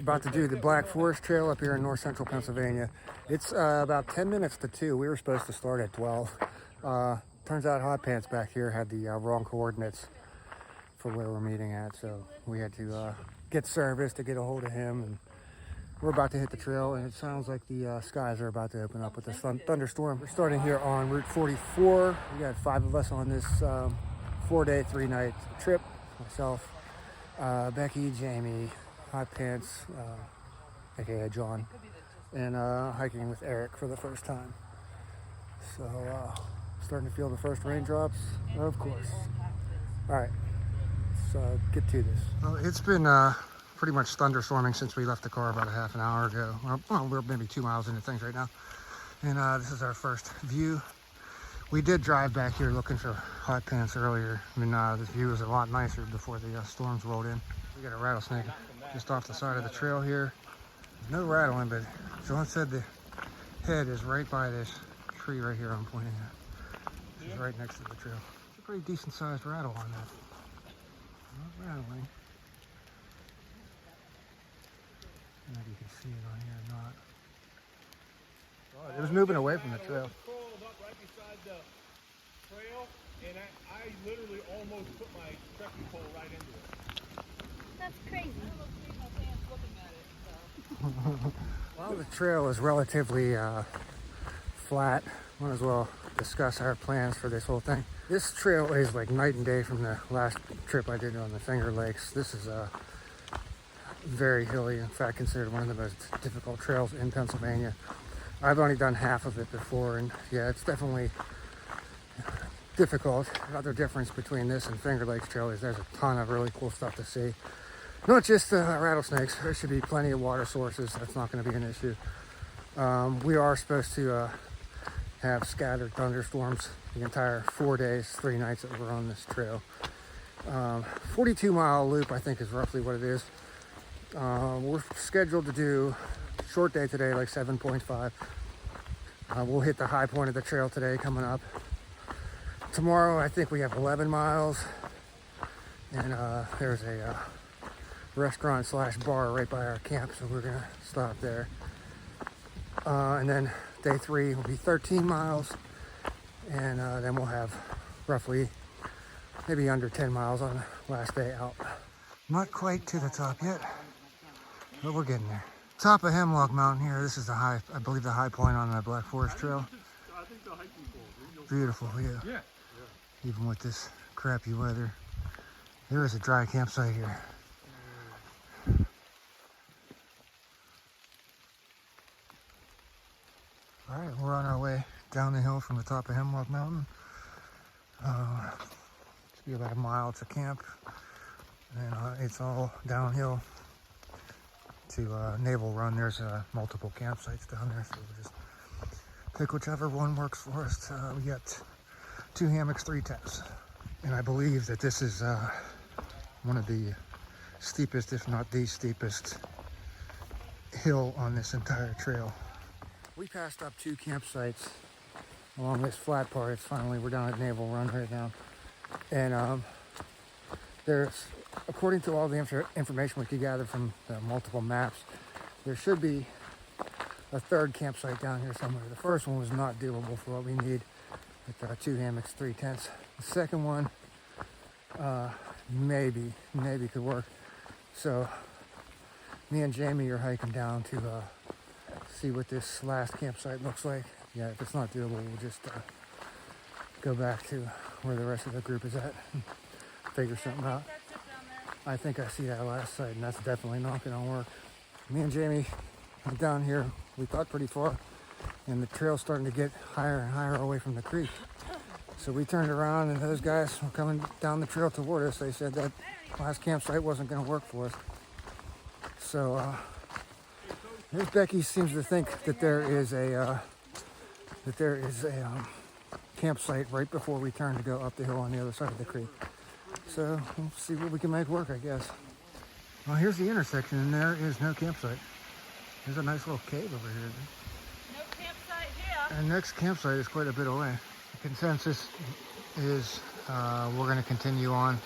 about to do the Black Forest Trail up here in north central Pennsylvania. It's about 10 minutes to 2. We were supposed to start at 12. Turns out Hot Pants back here had the wrong coordinates for where we're meeting at, so we had to get service to get a hold of him, and we're about to hit the trail, and it sounds like the skies are about to open up with this thunderstorm. We're starting here on Route 44. We got 5 of us on this 4-day, 3-night trip. Myself, Becky, Jamie, Hot Pants, aka John, and hiking with Eric for the first time. So starting to feel the first raindrops, of course. All right, let's get to this. Well, it's been pretty much thunderstorming since we left the car about a half an hour ago. Well, we're maybe 2 miles into things right now, and this is our first view. We did drive back here looking for Hot Pants earlier. I mean, this view was a lot nicer before the storms rolled in. We got a rattlesnake just off the side of the trail here. There's no rattling, but John said the head is right by this tree right here I'm pointing at. It's right next to the trail. It's a pretty decent sized rattle on that. Not rattling. I don't know if you can see it on here or not. Oh, it was moving away from the trail. Trail, and I literally almost put my trekking pole right into it. That's crazy. While the trail is relatively flat, might as well discuss our plans for this whole thing. This trail is like night and day from the last trip I did on the Finger Lakes. This is very hilly, in fact considered one of the most difficult trails in Pennsylvania. I've only done half of it before, and yeah, it's definitely difficult. Another difference between this and Finger Lakes Trail is there's a ton of really cool stuff to see. Not just rattlesnakes. There should be plenty of water sources. That's not going to be an issue. We are supposed to have scattered thunderstorms the entire 4 days, 3 nights that we're on this trail. 42-mile loop, I think, is roughly what it is. We're scheduled to do a short day today, like 7.5. We'll hit the high point of the trail today coming up. Tomorrow, I think we have 11 miles, and there's a restaurant / bar right by our camp, so we're gonna stop there. And then day 3 will be 13 miles, and then we'll have roughly maybe under 10 miles on the last day out. Not quite to the top yet, but we're getting there. Top of Hemlock Mountain here. This is the high, I believe, the high point on the Black Forest Trail. I think the hiking pole. Beautiful, yeah. Even with this crappy weather, there is a dry campsite here. All right, we're on our way down the hill from the top of Hemlock Mountain. It's be about a mile to camp, and it's all downhill to Naval Run. There's multiple campsites down there, so we'll just pick whichever one works for us. We got 2 hammocks, 3 tents, and I believe that this is one of the steepest, if not the steepest, hill on this entire trail. We passed up 2 campsites along this flat part. It's finally, we're down at Naval Run right now, and there's, according to all the information we could gather from the multiple maps, there should be a 3rd campsite down here somewhere. The first one was not doable for what we need, with 2 hammocks, 3 tents. The second one, maybe could work. So me and Jamie are hiking down to see what this last campsite looks like. Yeah, if it's not doable, we'll just go back to where the rest of the group is at and figure something out. I think I see that last site, and that's definitely not going to work. Me and Jamie went down here, we thought pretty far, and the trail's starting to get higher and higher away from the creek. So we turned around, and those guys were coming down the trail toward us. They said that last campsite wasn't going to work for us. So here's Becky seems to think that there is a campsite right before we turn to go up the hill on the other side of the creek. So we'll see what we can make work, I guess. Well, here's the intersection, and there is no campsite. There's a nice little cave over here. No campsite here. Our next campsite is quite a bit away. The consensus is we're going to continue on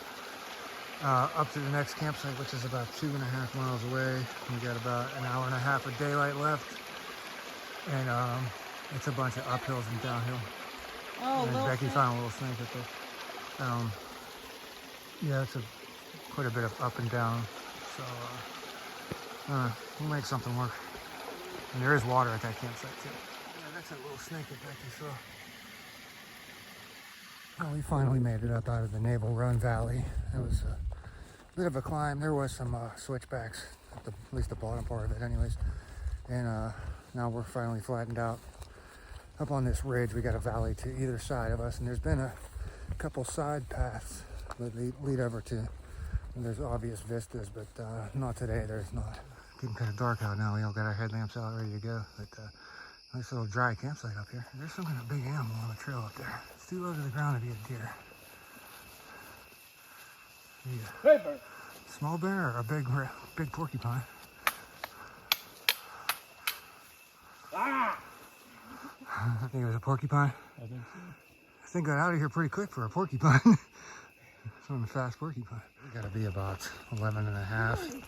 up to the next campsite, which is about 2.5 miles away. We got about an hour and a half of daylight left, and it's a bunch of uphills and downhill. Oh, And Becky found a little snake up there. Yeah, it's quite a bit of up and down, so we'll make something work. And there is water at that campsite too. Yeah, that's a little snake that Becky saw. Well, we finally made it up out of the Naval Run Valley. It was a bit of a climb. There was some switchbacks, at least the bottom part of it anyways. And now we're finally flattened out. Up on this ridge, we got a valley to either side of us, and there's been a couple side paths that lead over to, and there's obvious vistas, but not today, there's not. Getting kind of dark out now. We all got our headlamps out ready to go, but nice little dry campsite up here. There's some kind of big animal on the trail up there. It's too low to the ground to be a deer. Yeah. Hey, bird. Small bear or a big porcupine? Ah! I think it was a porcupine. I think so. This thing got out of here pretty quick for a porcupine. Some fast porcupine. We gotta be about 11.5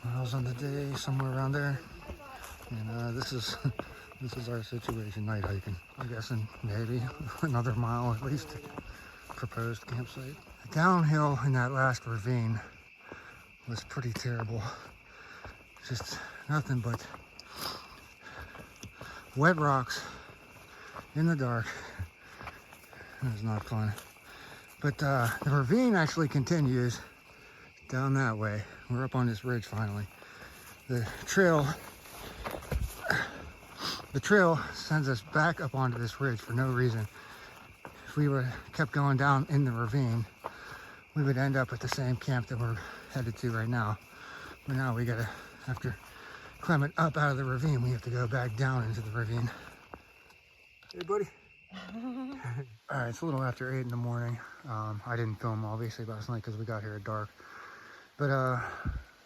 miles on the day, somewhere around there. And this is our situation, night hiking. I'm guessing maybe another mile at least. Proposed campsite. The downhill in that last ravine was pretty terrible. Just nothing but wet rocks in the dark. It was not fun. But the ravine actually continues down that way. We're up on this ridge finally. The trail sends us back up onto this ridge for no reason. If we would kept going down in the ravine, we would end up at the same camp that we're headed to right now. But now we gotta, after climbing up out of the ravine, we have to go back down into the ravine. Hey, buddy. All right, it's a little after 8 in the morning. I didn't film obviously last night because we got here at dark. But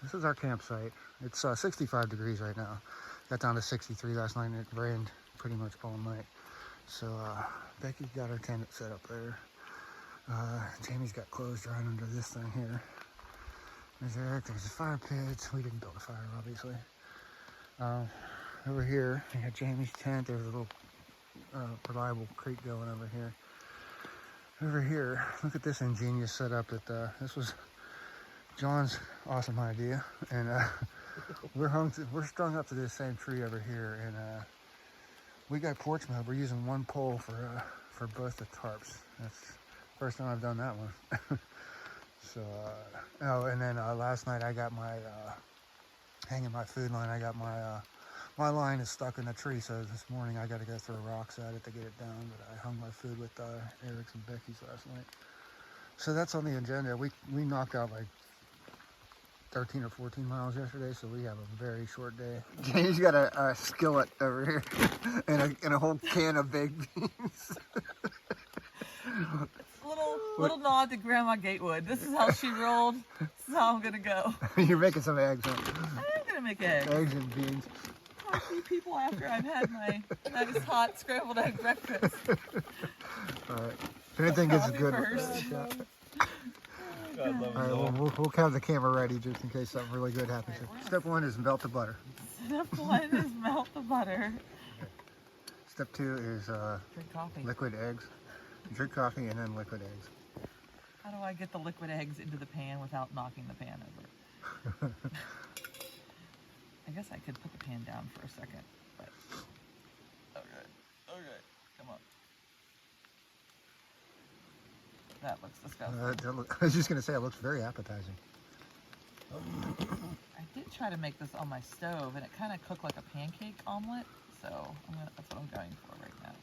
this is our campsite. It's 65 degrees right now. Got down to 63 last night and it rained pretty much all night. So Becky got her tent set up there. Jamie's got clothes drying under this thing here. There's Eric, there's a fire pit. We didn't build a fire, obviously. Over here, we got Jamie's tent. There's a little reliable creek going over here. Over here, look at this ingenious setup. This was John's awesome idea, and we're strung up to this same tree over here, and we got porch mode. We're using one pole for both the tarps. That's the first time I've done that one. So, oh, and then last night I got my hanging my food line. I got my line is stuck in a tree, so this morning I got to go throw rocks at it to get it down. But I hung my food with Eric's and Becky's last night. So that's on the agenda. We knocked out like 13 or 14 miles yesterday, so we have a very short day. James got a skillet over here and a whole can of baked beans. Little nod to Grandma Gatewood. This is how she rolled. This is how I'm gonna go. You're making some eggs, huh? I am gonna make eggs. Eggs and beans. I'll feed people after I've had my nice hot scrambled egg breakfast. All right. If anything gets Coffee good. first. All right, we'll have the camera ready just in case something really good happens. Step 1 is melt the butter. Step 1 is melt the butter. Step 2 is Drink coffee. liquid eggs. Drink coffee and then liquid eggs. How do I get the liquid eggs into the pan without knocking the pan over? I guess I could put the pan down for a second, but okay, come on. That looks disgusting. I was just gonna say it looks very appetizing. I did try to make this on my stove, and it kind of cooked like a pancake omelet, so that's what I'm going for right now.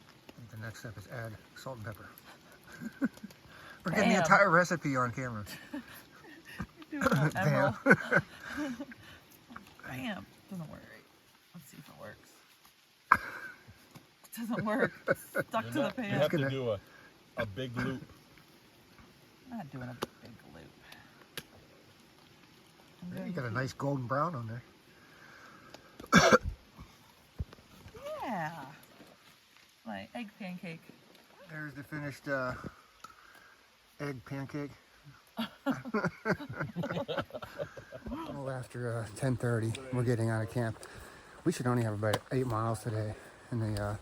The next step is add salt and pepper. We're getting the entire recipe on camera. You're doing an emerald. Bam! Doesn't work. Let's see if it works. It doesn't work. It's stuck to the pan. You have to do a big loop. I'm not doing a big loop. You got a nice golden brown on there. Yeah. My egg pancake. There's the finished egg pancake. Well, after 10:30, we're getting out of camp. We should only have about 8 miles today. And the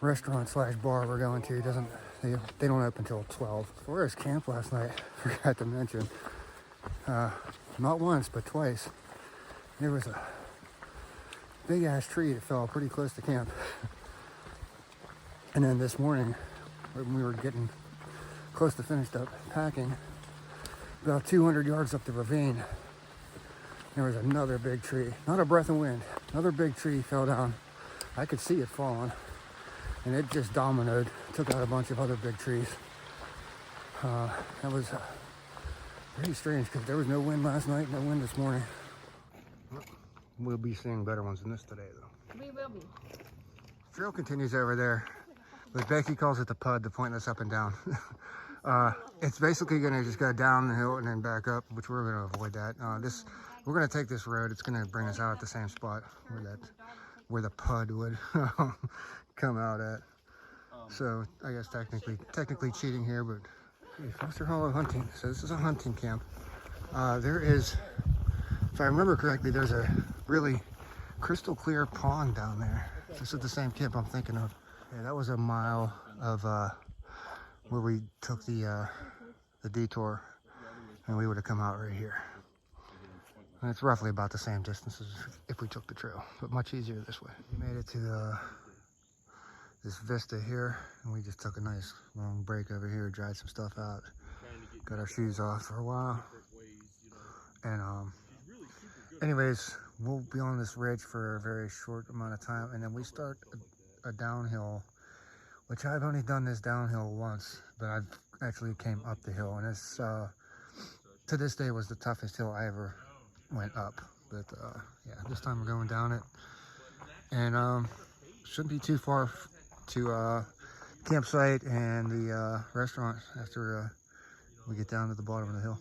restaurant slash bar we're going to doesn't, they don't open until 12. As far as camp last night, I forgot to mention, not once, but twice, there was a big ass tree that fell pretty close to camp. And then this morning, when we were getting close to finished up packing, about 200 yards up the ravine, there was another big tree, not a breath of wind, another big tree fell down. I could see it falling, and it just dominoed, took out a bunch of other big trees. That was pretty strange because there was no wind last night, no wind this morning. We'll be seeing better ones than this today, though. We will be. Trail continues over there, but Becky calls it the PUD, the pointless up and down. It's basically going to just go down the hill and then back up, which we're going to avoid that. We're going to take this road. It's going to bring us out at the same spot where the PUD would come out at. So I guess technically cheating here, but Foster Hollow hunting. So this is a hunting camp. There is, if I remember correctly, there's a really crystal clear pond down there. This is the same camp I'm thinking of. Yeah, that was a mile of where we took the detour, and we would have come out right here. And it's roughly about the same distance as if we took the trail, but much easier this way. We made it to this vista here, and we just took a nice long break over here, dried some stuff out, got our shoes off for a while, and anyways, we'll be on this ridge for a very short amount of time, and then we start a downhill, which I've only done this downhill once, but I've actually came up the hill, and it's to this day was the toughest hill I ever went up. But yeah, this time we're going down it, and shouldn't be too far to campsite and the restaurant after we get down to the bottom of the hill.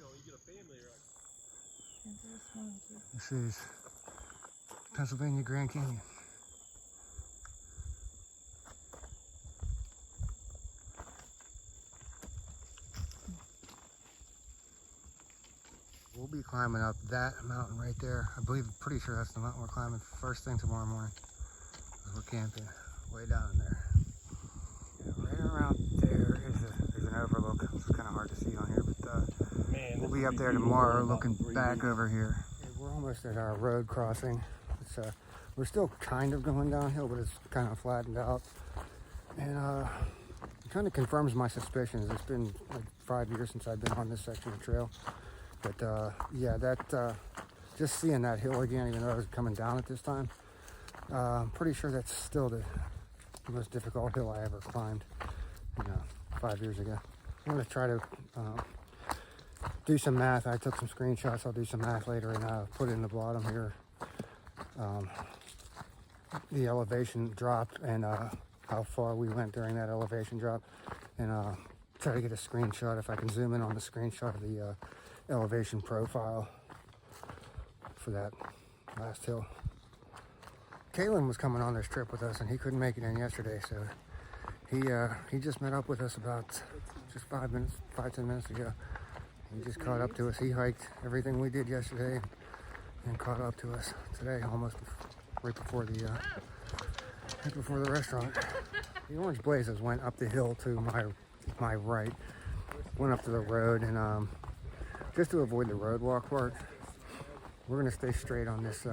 This is Pennsylvania Grand Canyon. We'll be climbing up that mountain right there. Pretty sure that's the mountain we're climbing first thing tomorrow morning. We're camping way down in there. Yeah, right around there there's an overlook. It's kind of hard to see on here, but we'll be up there tomorrow looking back over here. Yeah, we're almost at our road crossing. We're still kind of going downhill, but it's kind of flattened out. And it kind of confirms my suspicions. It's been like 5 years since I've been on this section of trail. But yeah, just seeing that hill again, even though I was coming down at this time, I'm pretty sure that's still the most difficult hill I ever climbed, 5 years ago. I'm going to try to do some math. I took some screenshots. I'll do some math later and put it in the bottom here. The elevation drop and how far we went during that elevation drop. And try to get a screenshot, if I can zoom in on the screenshot of the elevation profile for that last hill. Kalen was coming on this trip with us, and he couldn't make it in yesterday, so he just met up with us about just 5-10 minutes ago. He just caught up to us. He hiked everything we did yesterday and caught up to us today, almost right before the restaurant. The Orange Blazes went up the hill to my right, went up to the road, and just to avoid the roadwalk part, we're gonna stay straight on this.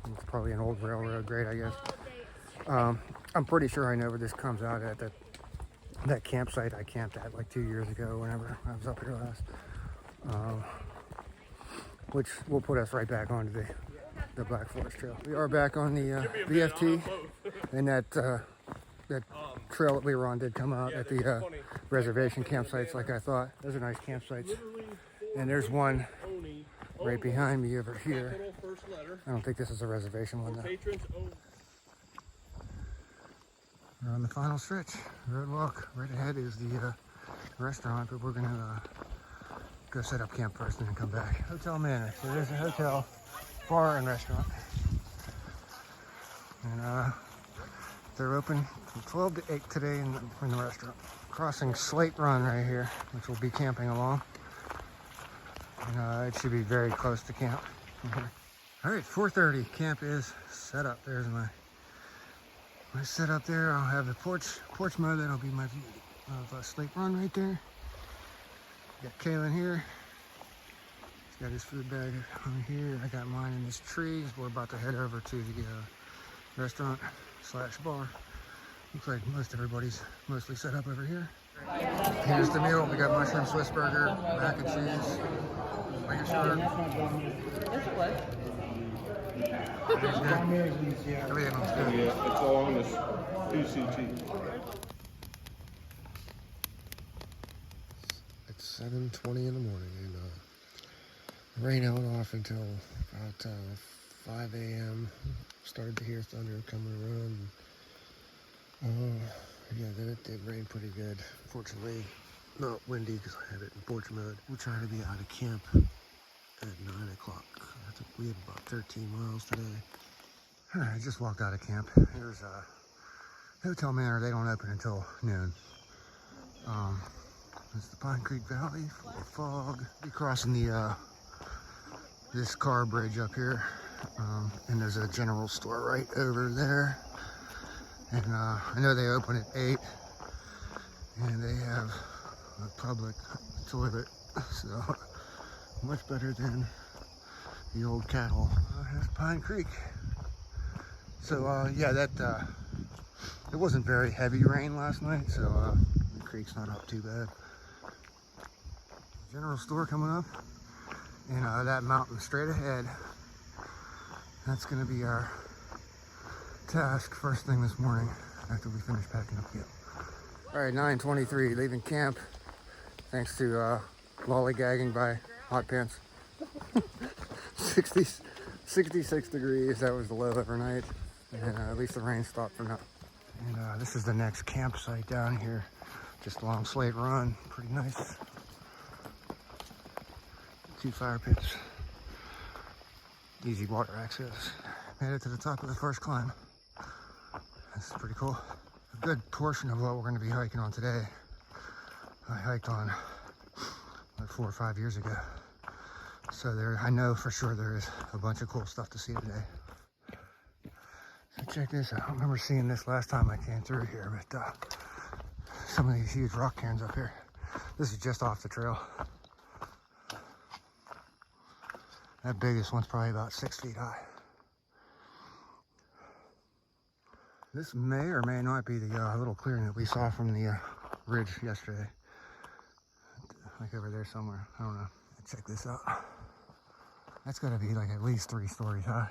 It's probably an old railroad grade, I guess. I'm pretty sure I know where this comes out at. That campsite I camped at like 2 years ago, whenever I was up here last. Which will put us right back onto the Black Forest Trail. We are back on the BFT, and that trail that we were on did come out at the reservation campsites like I thought. Those are nice campsites. And there's one right behind me over here. I don't think this is a reservation one though. We're on the final stretch. Road walk. Right ahead is the restaurant, but we're gonna go set up camp first and then come back. Hotel Manor. So there's a hotel, bar, and restaurant. And they're open from 12 to 8 today in the restaurant. Crossing Slate Run right here, which we'll be camping along. And, it should be very close to camp. All right, 4:30. Camp is set up. There's my setup there. I'll have the porch mode. That'll be my view of Slate Run right there. Got Kalen here. He's got his food bag on here. I got mine in this tree. We're about to head over to the restaurant / bar. Looks like most everybody's mostly set up over here. Here's the meal. We got mushroom Swiss burger, mac and cheese, blanket shark. Everything looks good. Yeah, it's all on this PCT. It's 7:20 in the morning, and rain held off until about 5 a.m. Started to hear thunder coming around. Yeah, then it did rain pretty good. Fortunately, not windy because I have it in porch mode. We'll try to be out of camp at 9 o'clock. I think we have about 13 miles today. All right, I just walked out of camp. There's a Hotel Manor. They don't open until noon. It's the Pine Creek Valley, full of fog. Be crossing the this car bridge up here, and there's a general store right over there. And I know they open at 8, and they have a public toilet, so much better than the old cattle. Here's Pine Creek. So yeah, that it wasn't very heavy rain last night, so the creek's not up too bad. General store coming up, and that mountain straight ahead. That's gonna be our task first thing this morning after we finish packing up camp. All right, 9:23, leaving camp thanks to lollygagging by hot pants. 66 degrees, that was the low overnight, and at least the rain stopped for now. And this is the next campsite down here, just along Slate Run. Pretty nice. 2 fire pits, easy water access. Made it to the top of the first climb. That's pretty cool. A good portion of what we're going to be hiking on today, I hiked on like 4 or 5 years ago. So I know for sure there is a bunch of cool stuff to see today. So check this out. I remember seeing this last time I came through here, but some of these huge rock cairns up here. This is just off the trail. That biggest one's probably about 6 feet high. This may or may not be the little clearing that we saw from the ridge yesterday. Like over there somewhere, I don't know. Check this out. That's gotta be like at least 3 stories high.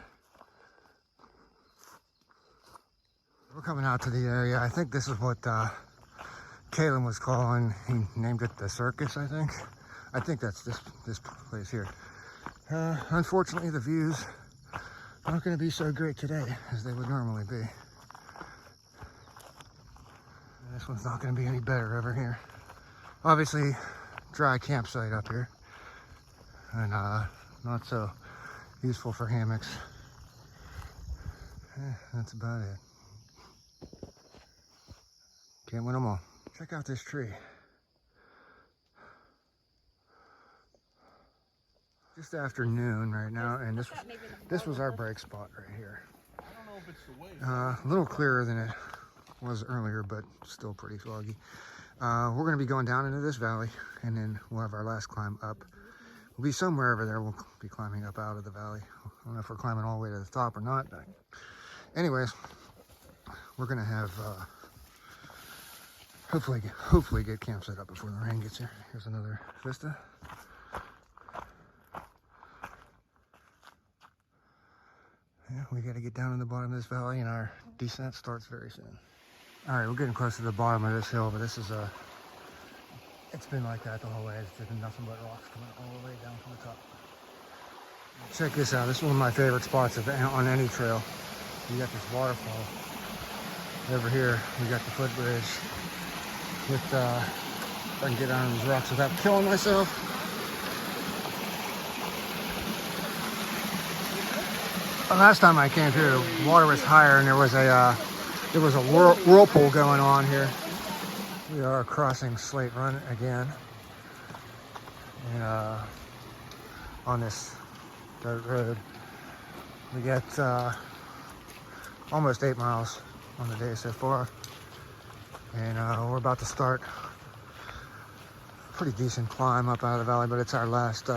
We're coming out to the area. I think this is what Kalen was calling, he named it the circus, I think. I think that's this place here. Unfortunately, the views aren't gonna be so great today as they would normally be. This one's not going to be any better over here. Obviously, dry campsite up here, and not so useful for hammocks. That's about it. Can't win them all. Check out this tree. Just after noon right now, and this was our break spot right here. I don't know if it's the way. A little clearer than it was earlier, but still pretty foggy. We're going to be going down into this valley, and then we'll have our last climb up. We'll be somewhere over there. We'll be climbing up out of the valley. I don't know if we're climbing all the way to the top or not. But anyways, we're going to have hopefully get campsite up before the rain gets here. Here's another vista. Yeah, we got to get down in the bottom of this valley, and our descent starts very soon. All right, we're getting close to the bottom of this hill, but this is it's been like that the whole way. It's been nothing but rocks coming all the way down from the top. Check this out. This is one of my favorite spots on any trail. You got this waterfall. Over here, we got the footbridge. With, if I can get down these rocks without killing myself. Last time I came through, the water was higher, and there was a whirlpool going on here. We are crossing Slate Run again, and on this dirt road. We got almost 8 miles on the day so far, and we're about to start a pretty decent climb up out of the valley, but it's our last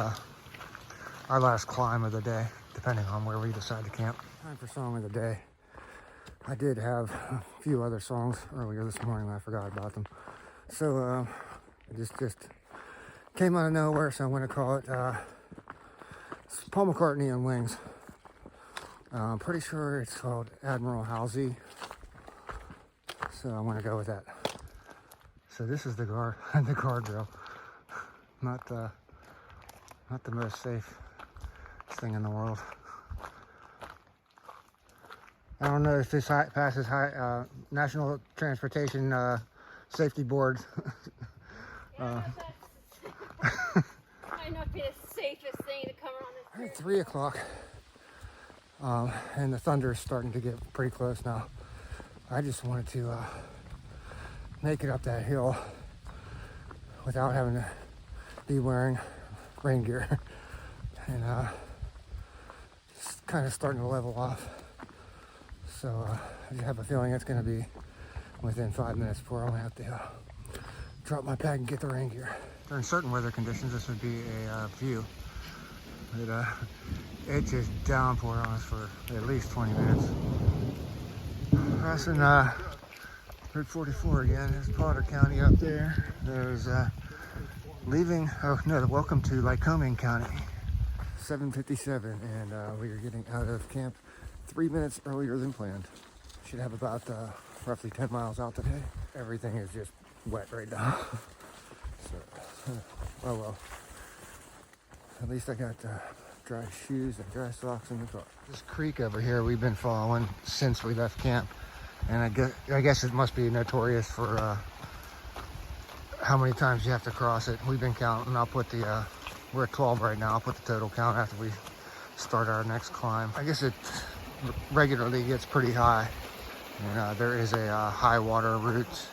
climb of the day, depending on where we decide to camp. Time for song of the day. I did have a few other songs earlier this morning, but I forgot about them. So it just came out of nowhere, so I'm going to call it Paul McCartney and Wings. I'm pretty sure it's called Admiral Halsey, so I'm going to go with that. So this is the guardrail. Not the most safe thing in the world. I don't know if this passes National Transportation Safety Board. Might not be the safest thing to come on this road. 3 o'clock, and the thunder is starting to get pretty close now. I just wanted to make it up that hill without having to be wearing rain gear, and just kind of starting to level off. So I just have a feeling it's going to be within 5 minutes before I'm going to have to drop my pack and get the rain gear. During certain weather conditions, this would be a view. But it just downpoured on us for at least 20 minutes. Crossing Route 44 again. There's Potter County up there. There's leaving, welcome to Lycoming County. 7:57, and we are getting out of camp 3 minutes earlier than planned. Should have about roughly 10 miles out today. Everything is just wet right now. So, oh well. At least I got dry shoes and dry socks in the car. This creek over here we've been following since we left camp, and I guess it must be notorious for how many times you have to cross it. We've been counting. I'll put the we're at 12 right now. I'll put the total count after we start our next climb. I guess it regularly gets pretty high, and there is a high water route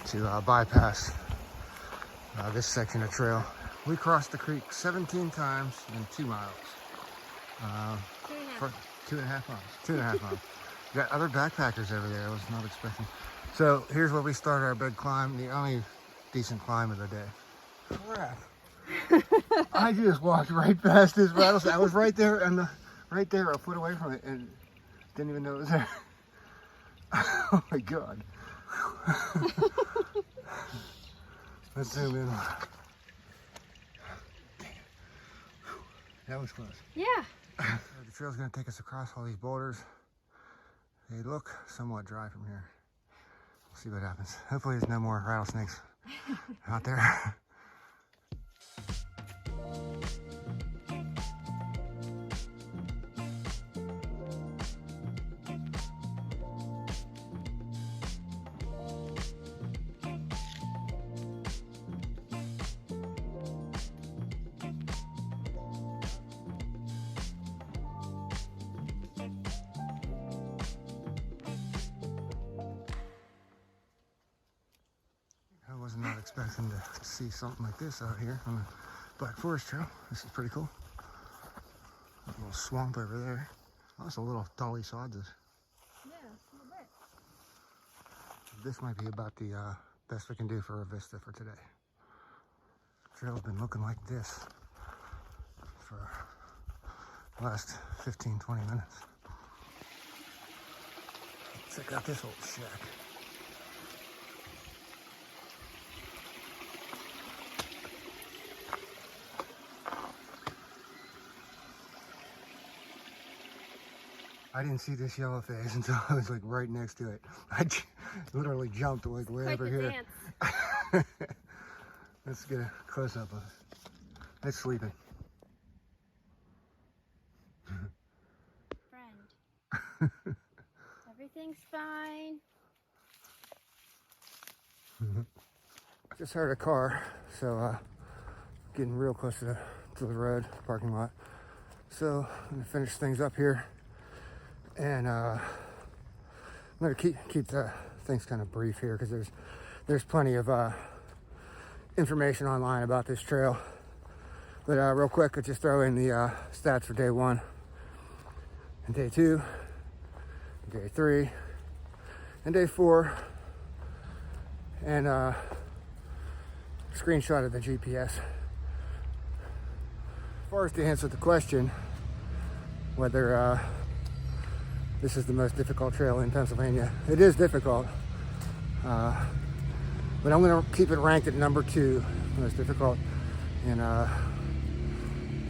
to bypass this section of trail. We crossed the creek 17 times in 2 miles. For 2.5 miles. 2.5 miles. We got other backpackers over there. I was not expecting. So here's where we start our bed climb, the only decent climb of the day. Crap. I just walked right past this rattlesnake. I was right there, and right there, a foot away from it, and didn't even know it was there. Oh my God. Let's zoom in. That was close. Yeah. The trail's gonna take us across all these boulders. They look somewhat dry from here. We'll see what happens. Hopefully there's no more rattlesnakes out there. I was not expecting to see something like this out here on the Black Forest Trail. This is pretty cool. A little swamp over there. Oh, it's a little dolly sods. Yeah, a little bit. This might be about the best we can do for a vista for today. The trail's been looking like this for the last 15-20 minutes. Check out this old shack. I didn't see this yellow phase until I was like right next to it. I literally jumped like way over here. Dance. Let's get a close up of it. It's sleeping. Friend. Everything's fine. I just heard a car, so getting real close to the road, parking lot. So I'm gonna finish things up here. And I'm gonna keep the things kind of brief here because there's plenty of information online about this trail. But real quick, I'll just throw in the stats for day 1 and day 2, and day 3, and day 4, and screenshot of the GPS. As far as to answer the question whether this is the most difficult trail in Pennsylvania, it is difficult, but I'm going to keep it ranked at number 2 most difficult, and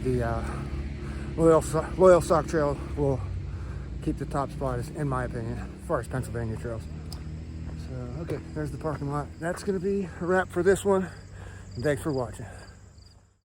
the Loyal Sock Trail will keep the top spot, in my opinion, as far as Pennsylvania trails. So, okay, there's the parking lot. That's going to be a wrap for this one. And thanks for watching.